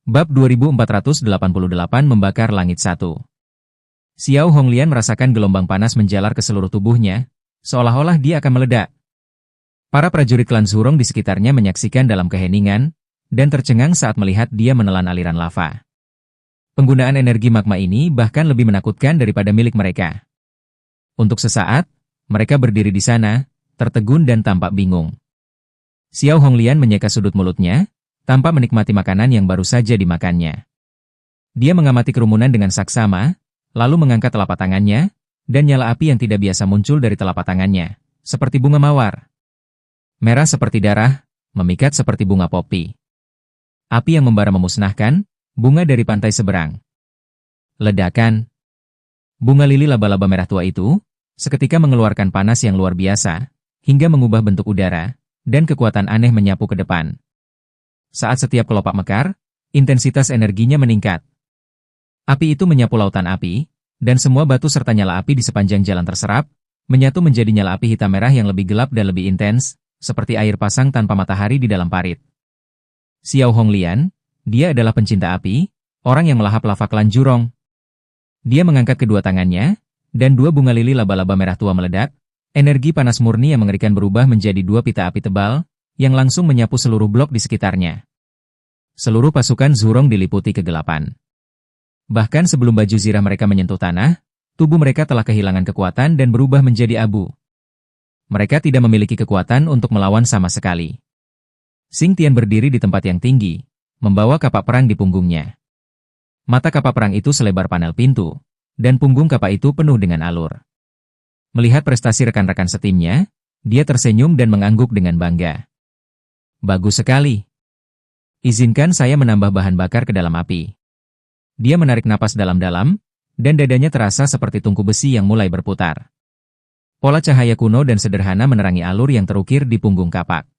Bab 2488 Membakar Langit 1. Xiao Honglian merasakan gelombang panas menjalar ke seluruh tubuhnya, seolah-olah dia akan meledak. Para prajurit klan Zhurong di sekitarnya menyaksikan dalam keheningan, dan tercengang saat melihat dia menelan aliran lava. Penggunaan energi magma ini bahkan lebih menakutkan daripada milik mereka. Untuk sesaat, mereka berdiri di sana, tertegun dan tampak bingung. Xiao Honglian menyeka sudut mulutnya, tanpa menikmati makanan yang baru saja dimakannya. Dia mengamati kerumunan dengan saksama, lalu mengangkat telapak tangannya, dan nyala api yang tidak biasa muncul dari telapak tangannya, seperti bunga mawar. Merah seperti darah, memikat seperti bunga popi. Api yang membara memusnahkan, bunga dari pantai seberang. Ledakan. Bunga lili laba-laba merah tua itu, seketika mengeluarkan panas yang luar biasa, hingga mengubah bentuk udara, dan kekuatan aneh menyapu ke depan. Saat setiap kelopak mekar, intensitas energinya meningkat. Api itu menyapu lautan api, dan semua batu serta nyala api di sepanjang jalan terserap, menyatu menjadi nyala api hitam merah yang lebih gelap dan lebih intens, seperti air pasang tanpa matahari di dalam parit. Xiao Honglian, dia adalah pencinta api, orang yang melahap lava klan Zhurong. Dia mengangkat kedua tangannya, dan dua bunga lili laba-laba merah tua meledak, energi panas murni yang mengerikan berubah menjadi dua pita api tebal, yang langsung menyapu seluruh blok di sekitarnya. Seluruh pasukan Zhurong diliputi kegelapan. Bahkan sebelum baju zirah mereka menyentuh tanah, tubuh mereka telah kehilangan kekuatan dan berubah menjadi abu. Mereka tidak memiliki kekuatan untuk melawan sama sekali. Xing Tian berdiri di tempat yang tinggi, membawa kapak perang di punggungnya. Mata kapak perang itu selebar panel pintu, dan punggung kapak itu penuh dengan alur. Melihat prestasi rekan-rekan setimnya, dia tersenyum dan mengangguk dengan bangga. Bagus sekali. Izinkan saya menambah bahan bakar ke dalam api. Dia menarik napas dalam-dalam, dan dadanya terasa seperti tungku besi yang mulai berputar. Pola cahaya kuno dan sederhana menerangi alur yang terukir di punggung kapak.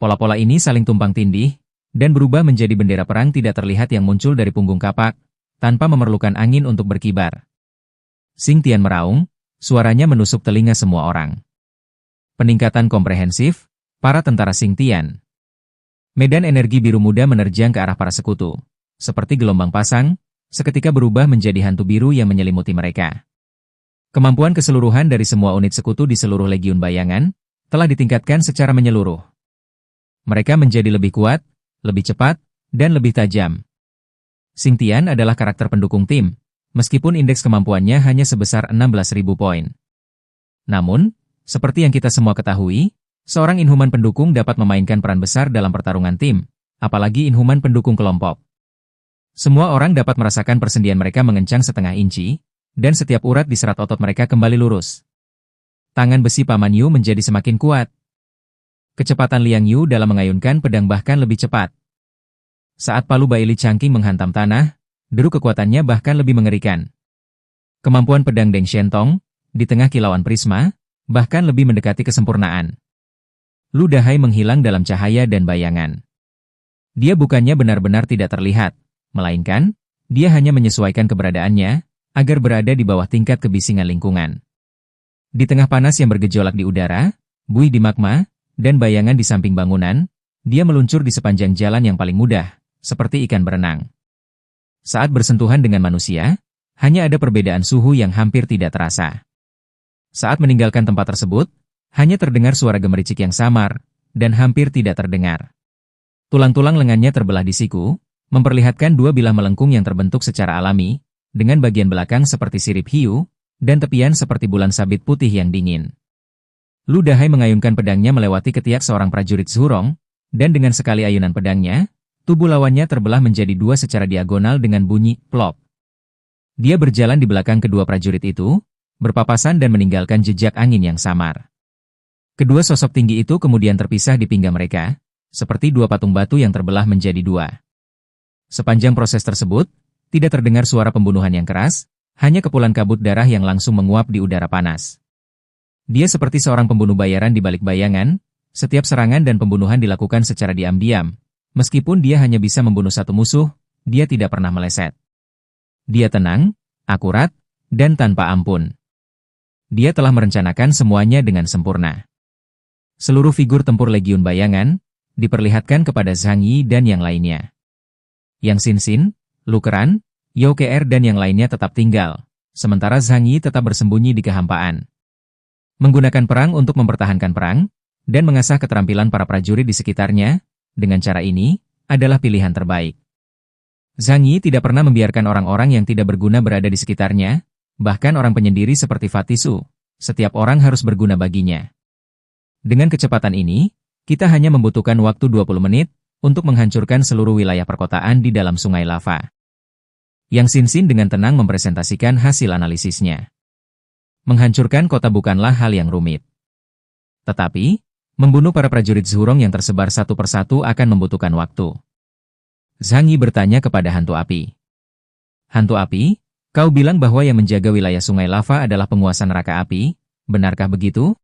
Pola-pola ini saling tumpang tindih, dan berubah menjadi bendera perang tidak terlihat yang muncul dari punggung kapak, tanpa memerlukan angin untuk berkibar. Xing Tian meraung, suaranya menusuk telinga semua orang. Peningkatan komprehensif, para tentara Xing Tian. Medan energi biru muda menerjang ke arah para sekutu. Seperti gelombang pasang, seketika berubah menjadi hantu biru yang menyelimuti mereka. Kemampuan keseluruhan dari semua unit sekutu di seluruh legiun bayangan, telah ditingkatkan secara menyeluruh. Mereka menjadi lebih kuat, lebih cepat, dan lebih tajam. Xing Tian adalah karakter pendukung tim, meskipun indeks kemampuannya hanya sebesar 16.000 poin. Namun, seperti yang kita semua ketahui, seorang inhuman pendukung dapat memainkan peran besar dalam pertarungan tim, apalagi inhuman pendukung kelompok. Semua orang dapat merasakan persendian mereka mengencang setengah inci, dan setiap urat di serat otot mereka kembali lurus. Tangan besi Paman Yu menjadi semakin kuat. Kecepatan Liang Yu dalam mengayunkan pedang bahkan lebih cepat. Saat palu Baili Changqing menghantam tanah, deru kekuatannya bahkan lebih mengerikan. Kemampuan pedang Deng Shentong, di tengah kilauan prisma, bahkan lebih mendekati kesempurnaan. Lu Dahai menghilang dalam cahaya dan bayangan. Dia bukannya benar-benar tidak terlihat, melainkan, dia hanya menyesuaikan keberadaannya, agar berada di bawah tingkat kebisingan lingkungan. Di tengah panas yang bergejolak di udara, buih di magma, dan bayangan di samping bangunan, dia meluncur di sepanjang jalan yang paling mudah, seperti ikan berenang. Saat bersentuhan dengan manusia, hanya ada perbedaan suhu yang hampir tidak terasa. Saat meninggalkan tempat tersebut, hanya terdengar suara gemericik yang samar, dan hampir tidak terdengar. Tulang-tulang lengannya terbelah di siku, memperlihatkan dua bilah melengkung yang terbentuk secara alami, dengan bagian belakang seperti sirip hiu, dan tepian seperti bulan sabit putih yang dingin. Lu Dahai mengayunkan pedangnya melewati ketiak seorang prajurit Zhurong, dan dengan sekali ayunan pedangnya, tubuh lawannya terbelah menjadi dua secara diagonal dengan bunyi plop. Dia berjalan di belakang kedua prajurit itu, berpapasan dan meninggalkan jejak angin yang samar. Kedua sosok tinggi itu kemudian terpisah di pinggang mereka, seperti dua patung batu yang terbelah menjadi dua. Sepanjang proses tersebut, tidak terdengar suara pembunuhan yang keras, hanya kepulan kabut darah yang langsung menguap di udara panas. Dia seperti seorang pembunuh bayaran di balik bayangan, setiap serangan dan pembunuhan dilakukan secara diam-diam. Meskipun dia hanya bisa membunuh satu musuh, dia tidak pernah meleset. Dia tenang, akurat, dan tanpa ampun. Dia telah merencanakan semuanya dengan sempurna. Seluruh figur tempur Legiun Bayangan diperlihatkan kepada Zhang Yi dan yang lainnya. Yang Xin, Lukeran, Youker dan yang lainnya tetap tinggal, sementara Zhang Yi tetap bersembunyi di kehampaan. Menggunakan perang untuk mempertahankan perang, dan mengasah keterampilan para prajurit di sekitarnya, dengan cara ini, adalah pilihan terbaik. Zhang Yi tidak pernah membiarkan orang-orang yang tidak berguna berada di sekitarnya, bahkan orang penyendiri seperti Fatisu, setiap orang harus berguna baginya. Dengan kecepatan ini, kita hanya membutuhkan waktu 20 menit untuk menghancurkan seluruh wilayah perkotaan di dalam sungai lava. Yang Xin dengan tenang mempresentasikan hasil analisisnya. Menghancurkan kota bukanlah hal yang rumit. Tetapi, membunuh para prajurit Zhurong yang tersebar satu persatu akan membutuhkan waktu. Zhang Yi bertanya kepada hantu api. Hantu api, kau bilang bahwa yang menjaga wilayah sungai lava adalah penguasa neraka api, benarkah begitu?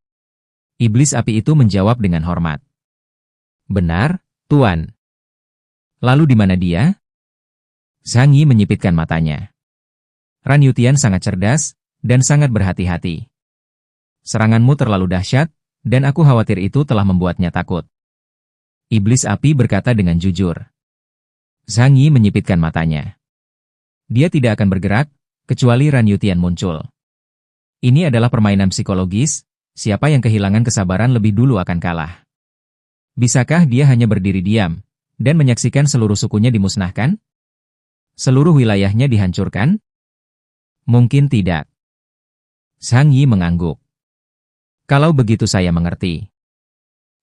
Iblis api itu menjawab dengan hormat. Benar, Tuan. Lalu di mana dia? Zhang Yi menyipitkan matanya. Ran Yutian sangat cerdas, dan sangat berhati-hati. Seranganmu terlalu dahsyat, dan aku khawatir itu telah membuatnya takut. Iblis api berkata dengan jujur. Zhang Yi menyipitkan matanya. Dia tidak akan bergerak, kecuali Ran Yutian muncul. Ini adalah permainan psikologis, siapa yang kehilangan kesabaran lebih dulu akan kalah. Bisakah dia hanya berdiri diam, dan menyaksikan seluruh sukunya dimusnahkan? Seluruh wilayahnya dihancurkan? Mungkin tidak. Zhang Yi mengangguk. Kalau begitu saya mengerti.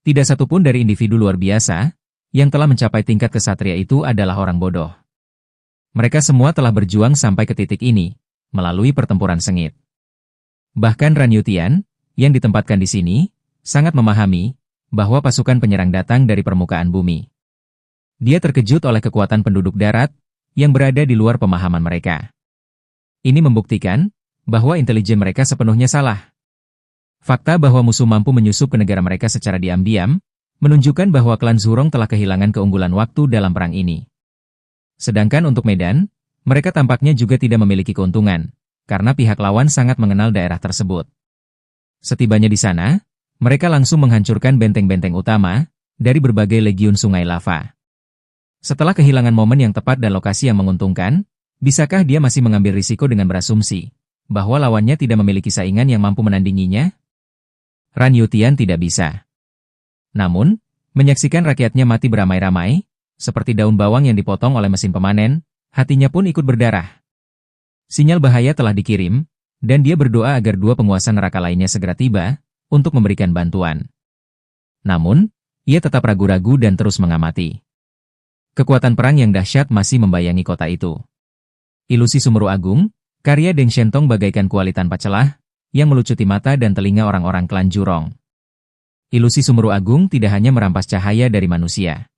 Tidak satupun dari individu luar biasa yang telah mencapai tingkat kesatria itu adalah orang bodoh. Mereka semua telah berjuang sampai ke titik ini, melalui pertempuran sengit. Bahkan Ran Yutian, yang ditempatkan di sini, sangat memahami bahwa pasukan penyerang datang dari permukaan bumi. Dia terkejut oleh kekuatan penduduk darat yang berada di luar pemahaman mereka. Ini membuktikan bahwa intelijen mereka sepenuhnya salah. Fakta bahwa musuh mampu menyusup ke negara mereka secara diam-diam, menunjukkan bahwa klan Zhurong telah kehilangan keunggulan waktu dalam perang ini. Sedangkan untuk medan, mereka tampaknya juga tidak memiliki keuntungan, karena pihak lawan sangat mengenal daerah tersebut. Setibanya di sana, mereka langsung menghancurkan benteng-benteng utama dari berbagai legiun sungai lava. Setelah kehilangan momen yang tepat dan lokasi yang menguntungkan, bisakah dia masih mengambil risiko dengan berasumsi bahwa lawannya tidak memiliki saingan yang mampu menandinginya? Ran Yutian tidak bisa. Namun, menyaksikan rakyatnya mati beramai-ramai, seperti daun bawang yang dipotong oleh mesin pemanen, hatinya pun ikut berdarah. Sinyal bahaya telah dikirim, dan dia berdoa agar dua penguasa neraka lainnya segera tiba untuk memberikan bantuan. Namun, ia tetap ragu-ragu dan terus mengamati. Kekuatan perang yang dahsyat masih membayangi kota itu. Ilusi Sumuru Agung, karya Deng Shentong bagaikan kuali tanpa celah, yang melucuti mata dan telinga orang-orang klan Zhurong. Ilusi Sumuru Agung tidak hanya merampas cahaya dari manusia,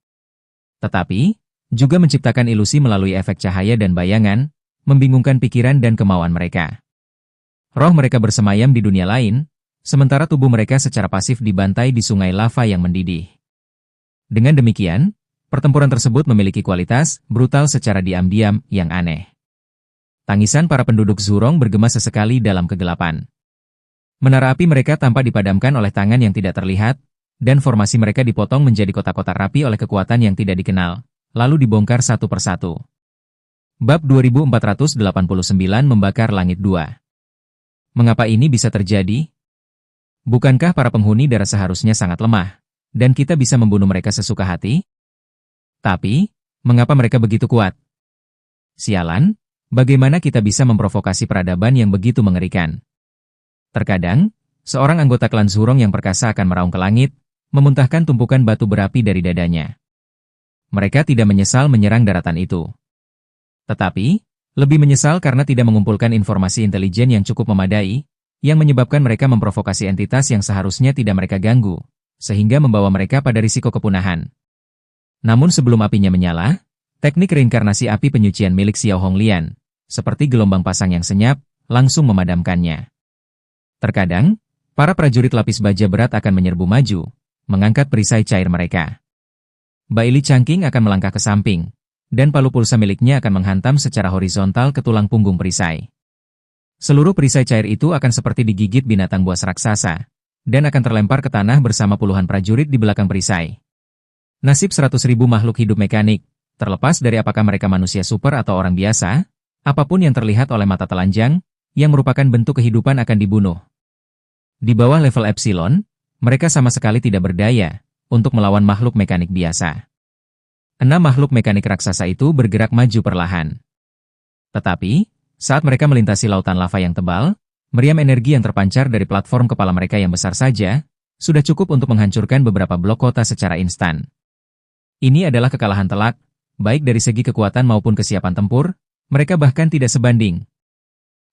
tetapi juga menciptakan ilusi melalui efek cahaya dan bayangan, membingungkan pikiran dan kemauan mereka. Roh mereka bersemayam di dunia lain, sementara tubuh mereka secara pasif dibantai di sungai lava yang mendidih. Dengan demikian, pertempuran tersebut memiliki kualitas brutal secara diam-diam yang aneh. Tangisan para penduduk Zhurong bergema sesekali dalam kegelapan. Menara api mereka tampak dipadamkan oleh tangan yang tidak terlihat, dan formasi mereka dipotong menjadi kotak-kotak rapi oleh kekuatan yang tidak dikenal, lalu dibongkar satu persatu. Bab 2489 Membakar Langit 2. Mengapa ini bisa terjadi? Bukankah para penghuni darah seharusnya sangat lemah, dan kita bisa membunuh mereka sesuka hati? Tapi, mengapa mereka begitu kuat? Sialan, bagaimana kita bisa memprovokasi peradaban yang begitu mengerikan? Terkadang, seorang anggota klan Zhurong yang perkasa akan meraung ke langit, memuntahkan tumpukan batu berapi dari dadanya. Mereka tidak menyesal menyerang daratan itu. Tetapi, lebih menyesal karena tidak mengumpulkan informasi intelijen yang cukup memadai, yang menyebabkan mereka memprovokasi entitas yang seharusnya tidak mereka ganggu, sehingga membawa mereka pada risiko kepunahan. Namun sebelum apinya menyala, teknik reinkarnasi api penyucian milik Xiao Honglian, seperti gelombang pasang yang senyap, langsung memadamkannya. Terkadang, para prajurit lapis baja berat akan menyerbu maju, mengangkat perisai cair mereka. Baili Changqing akan melangkah ke samping, dan palu pulsa miliknya akan menghantam secara horizontal ke tulang punggung perisai. Seluruh perisai cair itu akan seperti digigit binatang buas raksasa, dan akan terlempar ke tanah bersama puluhan prajurit di belakang perisai. Nasib 100.000 makhluk hidup mekanik Terlepas dari apakah mereka manusia super atau orang biasa, apapun yang terlihat oleh mata telanjang, yang merupakan bentuk kehidupan akan dibunuh. Di bawah level Epsilon, mereka sama sekali tidak berdaya untuk melawan makhluk mekanik biasa. 6 makhluk mekanik raksasa itu bergerak maju perlahan. Tetapi, saat mereka melintasi lautan lava yang tebal, meriam energi yang terpancar dari platform kepala mereka yang besar saja, sudah cukup untuk menghancurkan beberapa blok kota secara instan. Ini adalah kekalahan telak, baik dari segi kekuatan maupun kesiapan tempur, mereka bahkan tidak sebanding.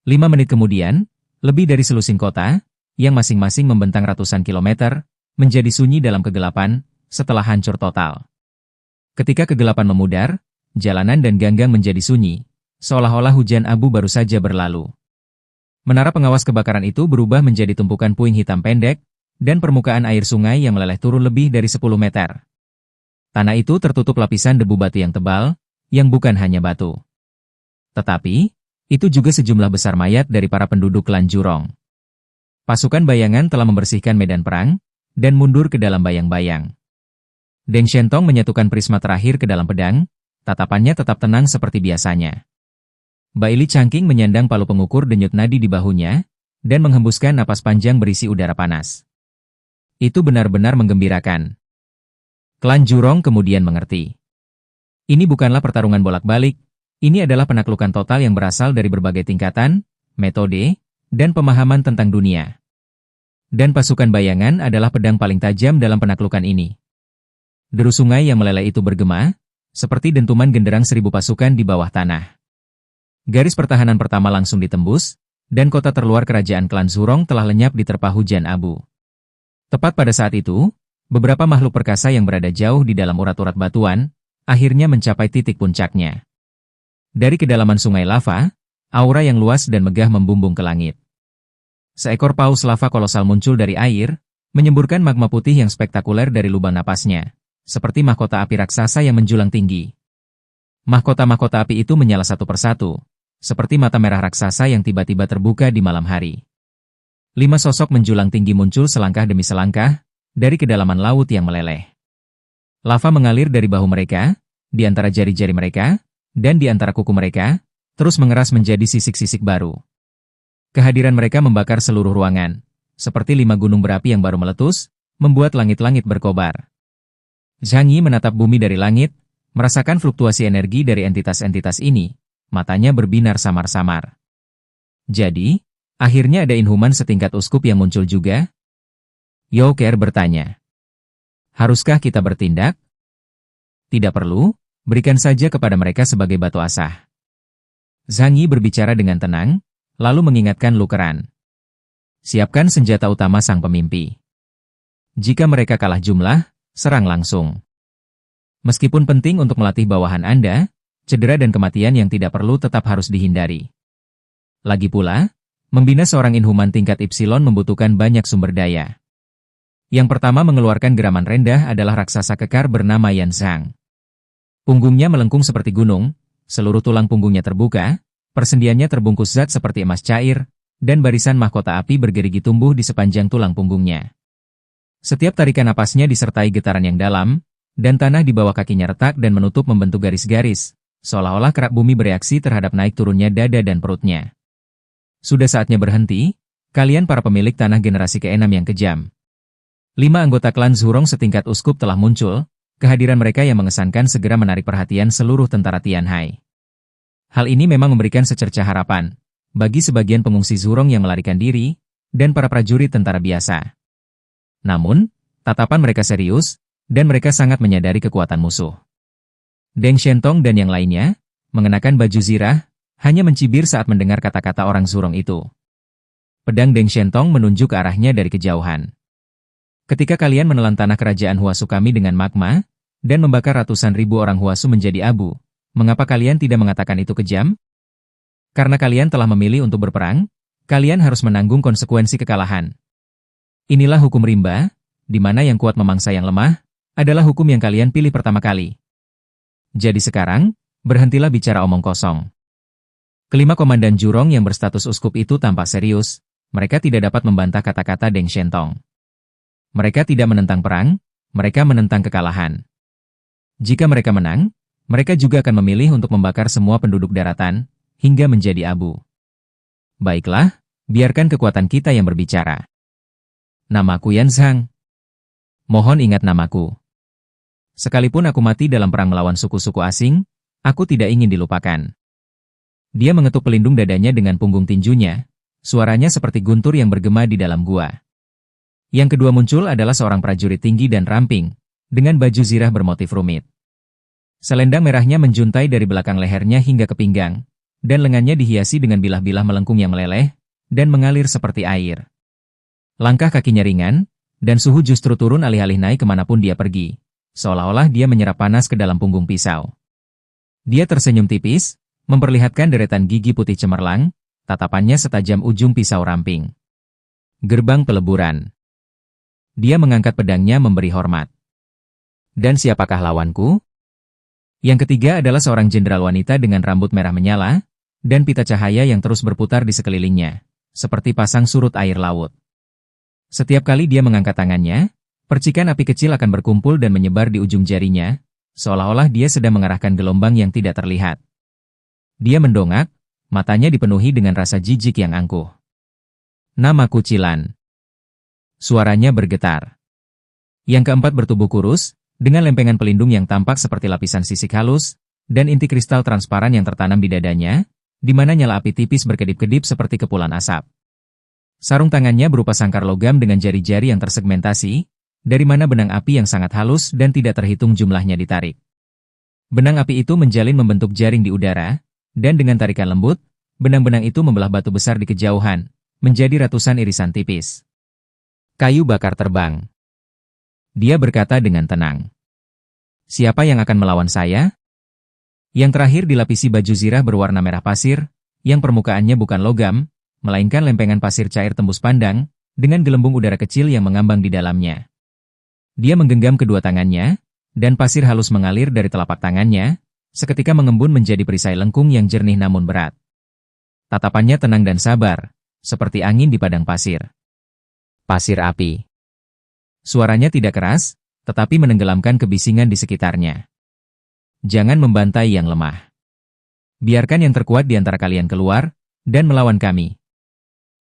5 menit kemudian, lebih dari selusin kota, yang masing-masing membentang ratusan kilometer, menjadi sunyi dalam kegelapan, setelah hancur total. Ketika kegelapan memudar, jalanan dan ganggang menjadi sunyi, seolah-olah hujan abu baru saja berlalu. Menara pengawas kebakaran itu berubah menjadi tumpukan puing hitam pendek, dan permukaan air sungai yang meleleh turun lebih dari 10 meter. Tanah itu tertutup lapisan debu batu yang tebal, yang bukan hanya batu. Tetapi, itu juga sejumlah besar mayat dari para penduduk klan Jurong. Pasukan bayangan telah membersihkan medan perang, dan mundur ke dalam bayang-bayang. Deng Shentong menyatukan prisma terakhir ke dalam pedang, tatapannya tetap tenang seperti biasanya. Baili Changqing menyandang palu pengukur denyut nadi di bahunya, dan menghembuskan napas panjang berisi udara panas. Itu benar-benar menggembirakan. Klan Jurong kemudian mengerti. Ini bukanlah pertarungan bolak-balik, ini adalah penaklukan total yang berasal dari berbagai tingkatan, metode, dan pemahaman tentang dunia. Dan pasukan bayangan adalah pedang paling tajam dalam penaklukan ini. Deru sungai yang meleleh itu bergema, seperti dentuman genderang 1000 pasukan di bawah tanah. Garis pertahanan pertama langsung ditembus, dan kota terluar kerajaan klan Jurong telah lenyap diterpa hujan abu. Tepat pada saat itu, beberapa makhluk perkasa yang berada jauh di dalam urat-urat batuan, akhirnya mencapai titik puncaknya. Dari kedalaman sungai lava, aura yang luas dan megah membumbung ke langit. Seekor paus lava kolosal muncul dari air, menyemburkan magma putih yang spektakuler dari lubang napasnya, seperti mahkota api raksasa yang menjulang tinggi. Mahkota-mahkota api itu menyala satu persatu, seperti mata merah raksasa yang tiba-tiba terbuka di malam hari. 5 sosok menjulang tinggi muncul selangkah demi selangkah, dari kedalaman laut yang meleleh. Lava mengalir dari bahu mereka, di antara jari-jari mereka, dan di antara kuku mereka, terus mengeras menjadi sisik-sisik baru. Kehadiran mereka membakar seluruh ruangan, seperti 5 gunung berapi yang baru meletus, membuat langit-langit berkobar. Zhang Yi menatap bumi dari langit, merasakan fluktuasi energi dari entitas-entitas ini, matanya berbinar samar-samar. Jadi, akhirnya ada inhuman setingkat uskup yang muncul juga? Youker bertanya. Haruskah kita bertindak? Tidak perlu, berikan saja kepada mereka sebagai batu asah. Zhang Yi berbicara dengan tenang, lalu mengingatkan Lu Keran. Siapkan senjata utama sang pemimpi. Jika mereka kalah jumlah, serang langsung. Meskipun penting untuk melatih bawahan Anda, cedera dan kematian yang tidak perlu tetap harus dihindari. Lagi pula, membina seorang inhuman tingkat Epsilon membutuhkan banyak sumber daya. Yang pertama mengeluarkan geraman rendah adalah raksasa kekar bernama Yan Zhang. Punggungnya melengkung seperti gunung, seluruh tulang punggungnya terbuka, persendiannya terbungkus zat seperti emas cair, dan barisan mahkota api bergerigi tumbuh di sepanjang tulang punggungnya. Setiap tarikan napasnya disertai getaran yang dalam, dan tanah di bawah kakinya retak dan menutup membentuk garis-garis, seolah-olah kerak bumi bereaksi terhadap naik turunnya dada dan perutnya. Sudah saatnya berhenti, kalian para pemilik tanah generasi ke-6 yang kejam. 5 anggota klan Jurong setingkat uskup telah muncul, kehadiran mereka yang mengesankan segera menarik perhatian seluruh tentara Tianhai. Hal ini memang memberikan secercah harapan, bagi sebagian pengungsi Jurong yang melarikan diri, dan para prajurit tentara biasa. Namun, tatapan mereka serius, dan mereka sangat menyadari kekuatan musuh. Deng Shentong dan yang lainnya, mengenakan baju zirah, hanya mencibir saat mendengar kata-kata orang Jurong itu. Pedang Deng Shentong menunjuk ke arahnya dari kejauhan. Ketika kalian menelan tanah kerajaan Huasu kami dengan magma, dan membakar ratusan ribu orang Huasu menjadi abu, mengapa kalian tidak mengatakan itu kejam? Karena kalian telah memilih untuk berperang, kalian harus menanggung konsekuensi kekalahan. Inilah hukum rimba, di mana yang kuat memangsa yang lemah, adalah hukum yang kalian pilih pertama kali. Jadi sekarang, berhentilah bicara omong kosong. Kelima komandan Jurong yang berstatus uskup itu tampak serius, mereka tidak dapat membantah kata-kata Deng Shentong. Mereka tidak menentang perang, mereka menentang kekalahan. Jika mereka menang, mereka juga akan memilih untuk membakar semua penduduk daratan, hingga menjadi abu. Baiklah, biarkan kekuatan kita yang berbicara. Namaku Yan Zhang. Mohon ingat namaku. Sekalipun aku mati dalam perang melawan suku-suku asing, aku tidak ingin dilupakan. Dia mengetuk pelindung dadanya dengan punggung tinjunya, suaranya seperti guntur yang bergema di dalam gua. Yang kedua muncul adalah seorang prajurit tinggi dan ramping, dengan baju zirah bermotif rumit. Selendang merahnya menjuntai dari belakang lehernya hingga ke pinggang, dan lengannya dihiasi dengan bilah-bilah melengkung yang meleleh, dan mengalir seperti air. Langkah kakinya ringan, dan suhu justru turun alih-alih naik kemanapun dia pergi, seolah-olah dia menyerap panas ke dalam punggung pisau. Dia tersenyum tipis, memperlihatkan deretan gigi putih cemerlang, tatapannya setajam ujung pisau ramping. Gerbang peleburan. Dia mengangkat pedangnya memberi hormat. Dan siapakah lawanku? Yang ketiga adalah seorang jenderal wanita dengan rambut merah menyala, dan pita cahaya yang terus berputar di sekelilingnya, seperti pasang surut air laut. Setiap kali dia mengangkat tangannya, percikan api kecil akan berkumpul dan menyebar di ujung jarinya, seolah-olah dia sedang mengarahkan gelombang yang tidak terlihat. Dia mendongak, matanya dipenuhi dengan rasa jijik yang angkuh. Namaku Cilan. Suaranya bergetar. Yang keempat bertubuh kurus, dengan lempengan pelindung yang tampak seperti lapisan sisik halus, dan inti kristal transparan yang tertanam di dadanya, di mana nyala api tipis berkedip-kedip seperti kepulan asap. Sarung tangannya berupa sangkar logam dengan jari-jari yang tersegmentasi, dari mana benang api yang sangat halus dan tidak terhitung jumlahnya ditarik. Benang api itu menjalin membentuk jaring di udara, dan dengan tarikan lembut, benang-benang itu membelah batu besar di kejauhan, menjadi ratusan irisan tipis. Kayu bakar terbang. Dia berkata dengan tenang. Siapa yang akan melawan saya? Yang terakhir dilapisi baju zirah berwarna merah pasir, yang permukaannya bukan logam, melainkan lempengan pasir cair tembus pandang, dengan gelembung udara kecil yang mengambang di dalamnya. Dia menggenggam kedua tangannya, dan pasir halus mengalir dari telapak tangannya, seketika mengembun menjadi perisai lengkung yang jernih namun berat. Tatapannya tenang dan sabar, seperti angin di padang pasir. Pasir api. Suaranya tidak keras, tetapi menenggelamkan kebisingan di sekitarnya. Jangan membantai yang lemah. Biarkan yang terkuat di antara kalian keluar, dan melawan kami.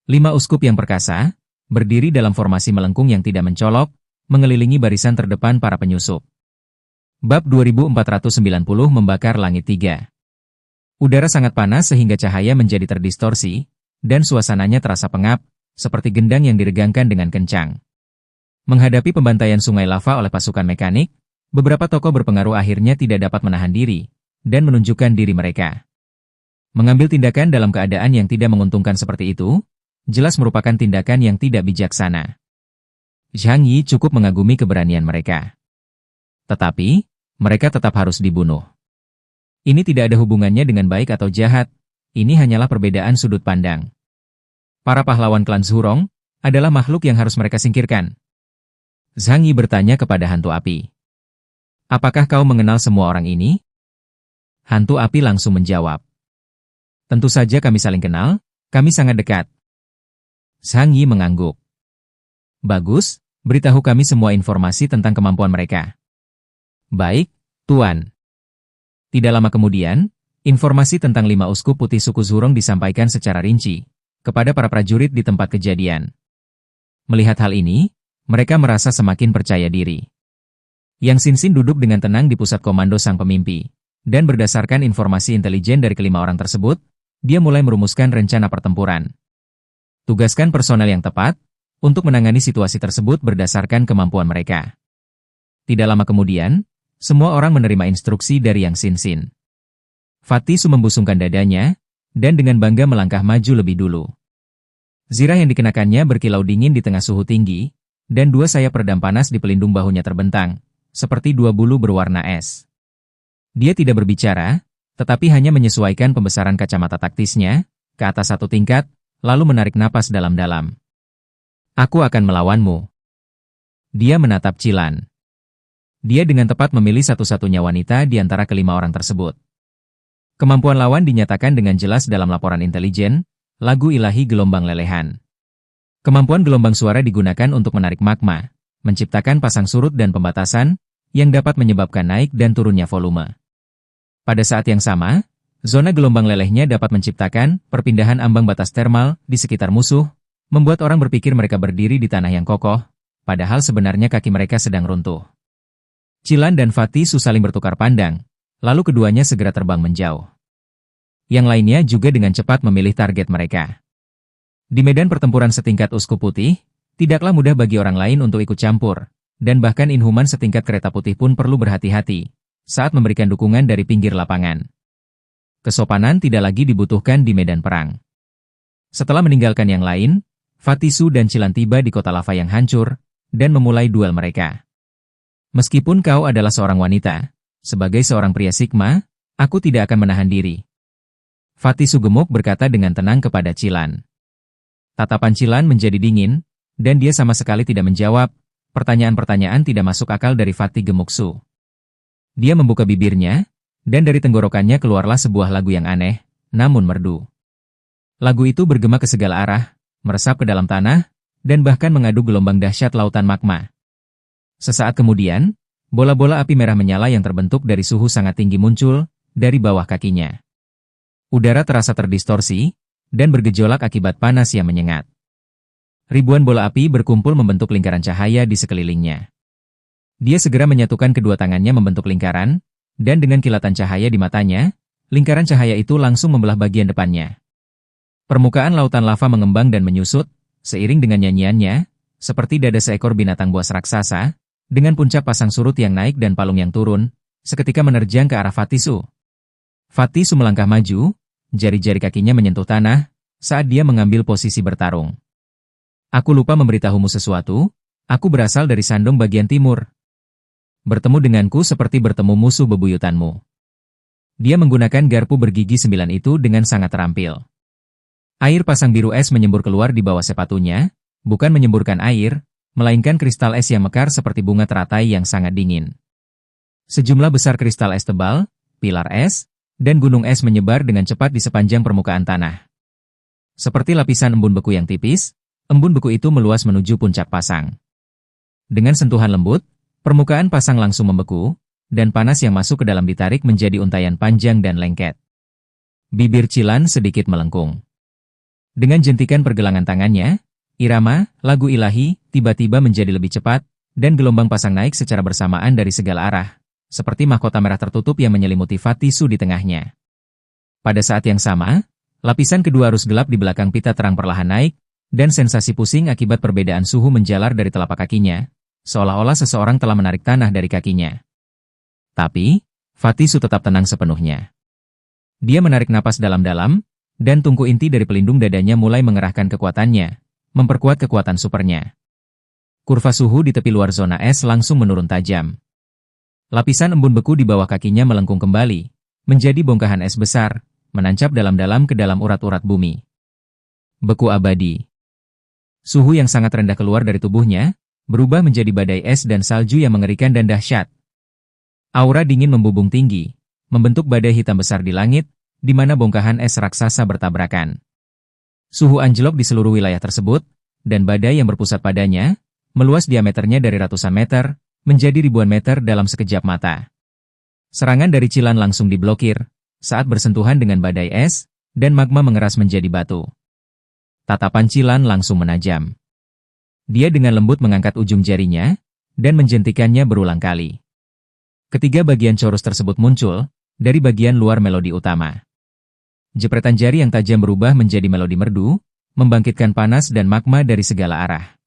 5 uskup yang perkasa, berdiri dalam formasi melengkung yang tidak mencolok, mengelilingi barisan terdepan para penyusup. Bab 2490 membakar langit 3. Udara sangat panas sehingga cahaya menjadi terdistorsi, dan suasananya terasa pengap, seperti gendang yang diregangkan dengan kencang. Menghadapi pembantaian sungai lava oleh pasukan mekanik, beberapa tokoh berpengaruh akhirnya tidak dapat menahan diri, dan menunjukkan diri mereka. Mengambil tindakan dalam keadaan yang tidak menguntungkan seperti itu, jelas merupakan tindakan yang tidak bijaksana. Zhang Yi cukup mengagumi keberanian mereka. Tetapi, mereka tetap harus dibunuh. Ini tidak ada hubungannya dengan baik atau jahat, ini hanyalah perbedaan sudut pandang. Para pahlawan klan Zhurong adalah makhluk yang harus mereka singkirkan. Zhang Yi bertanya kepada hantu api. Apakah kau mengenal semua orang ini? Hantu api langsung menjawab. Tentu saja kami saling kenal, kami sangat dekat. Zhang Yi mengangguk. Bagus, beritahu kami semua informasi tentang kemampuan mereka. Baik, Tuan. Tidak lama kemudian, informasi tentang 5 uskup putih suku Zhurong disampaikan secara rinci kepada para prajurit di tempat kejadian. Melihat hal ini, mereka merasa semakin percaya diri. Yang Xin Xin duduk dengan tenang di pusat komando sang pemimpi, dan berdasarkan informasi intelijen dari kelima orang tersebut, dia mulai merumuskan rencana pertempuran. Tugaskan personel yang tepat untuk menangani situasi tersebut berdasarkan kemampuan mereka. Tidak lama kemudian, semua orang menerima instruksi dari Yang Xin Xin. Fatih Su membusungkan dadanya, dan dengan bangga melangkah maju lebih dulu. Zirah yang dikenakannya berkilau dingin di tengah suhu tinggi, dan 2 sayap peredam panas di pelindung bahunya terbentang, seperti 2 bulu berwarna es. Dia tidak berbicara, tetapi hanya menyesuaikan pembesaran kacamata taktisnya ke atas 1 tingkat, lalu menarik napas dalam-dalam. Aku akan melawanmu. Dia menatap Cilan. Dia dengan tepat memilih satu-satunya wanita di antara kelima orang tersebut. Kemampuan lawan dinyatakan dengan jelas dalam laporan intelijen, lagu ilahi gelombang lelehan. Kemampuan gelombang suara digunakan untuk menarik magma, menciptakan pasang surut dan pembatasan, yang dapat menyebabkan naik dan turunnya volume. Pada saat yang sama, zona gelombang lelehnya dapat menciptakan perpindahan ambang batas termal di sekitar musuh, membuat orang berpikir mereka berdiri di tanah yang kokoh, padahal sebenarnya kaki mereka sedang runtuh. Cilan dan Fatisu saling bertukar pandang, lalu keduanya segera terbang menjauh. Yang lainnya juga dengan cepat memilih target mereka. Di medan pertempuran setingkat uskup putih, tidaklah mudah bagi orang lain untuk ikut campur, dan bahkan inhuman setingkat kereta putih pun perlu berhati-hati saat memberikan dukungan dari pinggir lapangan. Kesopanan tidak lagi dibutuhkan di medan perang. Setelah meninggalkan yang lain, Fatisu dan Cilan tiba di kota lava yang hancur, dan memulai duel mereka. Meskipun kau adalah seorang wanita, sebagai seorang pria Sigma, aku tidak akan menahan diri. Fatisu gemuk berkata dengan tenang kepada Cilan. Tatapan Cilan menjadi dingin, dan dia sama sekali tidak menjawab. Pertanyaan-pertanyaan tidak masuk akal dari Fatih Gemuksu. Dia membuka bibirnya, dan dari tenggorokannya keluarlah sebuah lagu yang aneh, namun merdu. Lagu itu bergema ke segala arah, meresap ke dalam tanah, dan bahkan mengadu gelombang dahsyat lautan magma. Sesaat kemudian, bola-bola api merah menyala yang terbentuk dari suhu sangat tinggi muncul dari bawah kakinya. Udara terasa terdistorsi, dan bergejolak akibat panas yang menyengat. Ribuan bola api berkumpul membentuk lingkaran cahaya di sekelilingnya. Dia segera menyatukan kedua tangannya membentuk lingkaran, dan dengan kilatan cahaya di matanya, lingkaran cahaya itu langsung membelah bagian depannya. Permukaan lautan lava mengembang dan menyusut, seiring dengan nyanyiannya, seperti dada seekor binatang buas raksasa, dengan puncak pasang surut yang naik dan palung yang turun, seketika menerjang ke arah Fatisu. Fatisu melangkah maju, jari-jari kakinya menyentuh tanah, saat dia mengambil posisi bertarung. Aku lupa memberitahumu sesuatu, aku berasal dari Shandong bagian timur. Bertemu denganku seperti bertemu musuh bebuyutanmu. Dia menggunakan garpu bergigi 9 itu dengan sangat terampil. Air pasang biru es menyembur keluar di bawah sepatunya, bukan menyemburkan air, melainkan kristal es yang mekar seperti bunga teratai yang sangat dingin. Sejumlah besar kristal es tebal, pilar es, dan gunung es menyebar dengan cepat di sepanjang permukaan tanah. Seperti lapisan embun beku yang tipis, embun beku itu meluas menuju puncak pasang. Dengan sentuhan lembut, permukaan pasang langsung membeku, dan panas yang masuk ke dalam ditarik menjadi untayan panjang dan lengket. Bibir Cilan sedikit melengkung. Dengan jentikan pergelangan tangannya, irama, lagu ilahi, tiba-tiba menjadi lebih cepat, dan gelombang pasang naik secara bersamaan dari segala arah, seperti mahkota merah tertutup yang menyelimuti Fatisu di tengahnya. Pada saat yang sama, lapisan kedua arus gelap di belakang pita terang perlahan naik, dan sensasi pusing akibat perbedaan suhu menjalar dari telapak kakinya, seolah-olah seseorang telah menarik tanah dari kakinya. Tapi, Fatisu tetap tenang sepenuhnya. Dia menarik napas dalam-dalam, dan tungku inti dari pelindung dadanya mulai mengerahkan kekuatannya, memperkuat kekuatan supernya. Kurva suhu di tepi luar zona es langsung menurun tajam. Lapisan embun beku di bawah kakinya melengkung kembali, menjadi bongkahan es besar, menancap dalam-dalam ke dalam urat-urat bumi. Beku abadi. Suhu yang sangat rendah keluar dari tubuhnya, berubah menjadi badai es dan salju yang mengerikan dan dahsyat. Aura dingin membubung tinggi, membentuk badai hitam besar di langit, di mana bongkahan es raksasa bertabrakan. Suhu anjlok di seluruh wilayah tersebut, dan badai yang berpusat padanya, meluas diameternya dari ratusan meter, menjadi ribuan meter dalam sekejap mata. Serangan dari Cilan langsung diblokir, saat bersentuhan dengan badai es, dan magma mengeras menjadi batu. Tatapan Cilan langsung menajam. Dia dengan lembut mengangkat ujung jarinya, dan menjentikannya berulang kali. Ketiga bagian chorus tersebut muncul, dari bagian luar melodi utama. Jepretan jari yang tajam berubah menjadi melodi merdu, membangkitkan panas dan magma dari segala arah.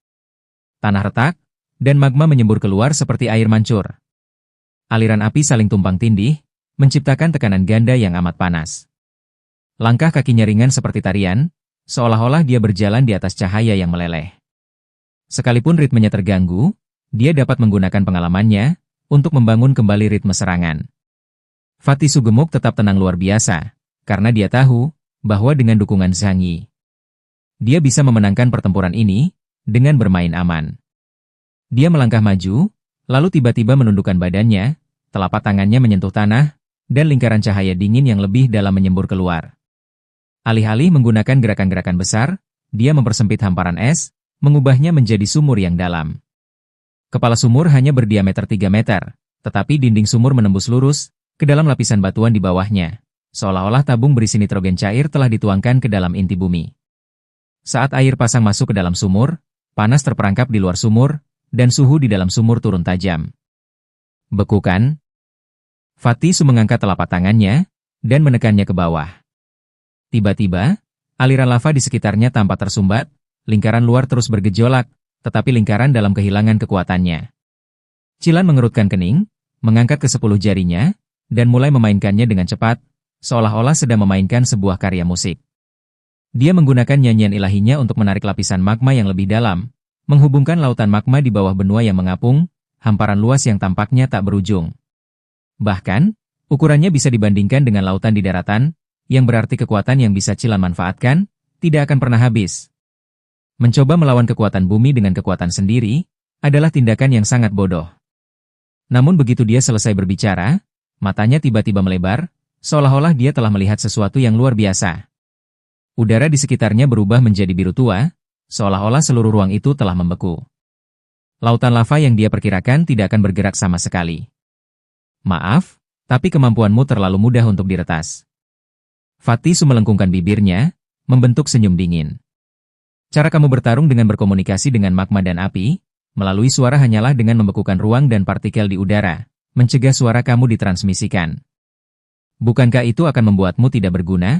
Tanah retak, dan magma menyembur keluar seperti air mancur. Aliran api saling tumpang tindih, menciptakan tekanan ganda yang amat panas. Langkah kakinya ringan seperti tarian, seolah-olah dia berjalan di atas cahaya yang meleleh. Sekalipun ritmenya terganggu, dia dapat menggunakan pengalamannya untuk membangun kembali ritme serangan. Fatisu gemuk tetap tenang luar biasa, karena dia tahu bahwa dengan dukungan Zhang Yi, dia bisa memenangkan pertempuran ini dengan bermain aman. Dia melangkah maju, lalu tiba-tiba menundukkan badannya, telapak tangannya menyentuh tanah, dan lingkaran cahaya dingin yang lebih dalam menyembur keluar. Alih-alih menggunakan gerakan-gerakan besar, dia mempersempit hamparan es, mengubahnya menjadi sumur yang dalam. Kepala sumur hanya berdiameter 3 meter, tetapi dinding sumur menembus lurus, ke dalam lapisan batuan di bawahnya, seolah-olah tabung berisi nitrogen cair telah dituangkan ke dalam inti bumi. Saat air pasang masuk ke dalam sumur, panas terperangkap di luar sumur, dan suhu di dalam sumur turun tajam. Beku kan? Fatih Su mengangkat telapak tangannya, dan menekannya ke bawah. Tiba-tiba, aliran lava di sekitarnya tampak tersumbat, lingkaran luar terus bergejolak, tetapi lingkaran dalam kehilangan kekuatannya. Cilan mengerutkan kening, mengangkat ke-10 jarinya, dan mulai memainkannya dengan cepat, seolah-olah sedang memainkan sebuah karya musik. Dia menggunakan nyanyian ilahinya untuk menarik lapisan magma yang lebih dalam, menghubungkan lautan magma di bawah benua yang mengapung, hamparan luas yang tampaknya tak berujung. Bahkan, ukurannya bisa dibandingkan dengan lautan di daratan, yang berarti kekuatan yang bisa Cilan manfaatkan, tidak akan pernah habis. Mencoba melawan kekuatan bumi dengan kekuatan sendiri, adalah tindakan yang sangat bodoh. Namun begitu dia selesai berbicara, matanya tiba-tiba melebar, seolah-olah dia telah melihat sesuatu yang luar biasa. Udara di sekitarnya berubah menjadi biru tua, seolah-olah seluruh ruang itu telah membeku. Lautan lava yang dia perkirakan tidak akan bergerak sama sekali. Maaf, tapi kemampuanmu terlalu mudah untuk diretas. Fatih Su melengkungkan bibirnya, membentuk senyum dingin. Cara kamu bertarung dengan berkomunikasi dengan magma dan api, melalui suara hanyalah dengan membekukan ruang dan partikel di udara, mencegah suara kamu ditransmisikan. Bukankah itu akan membuatmu tidak berguna?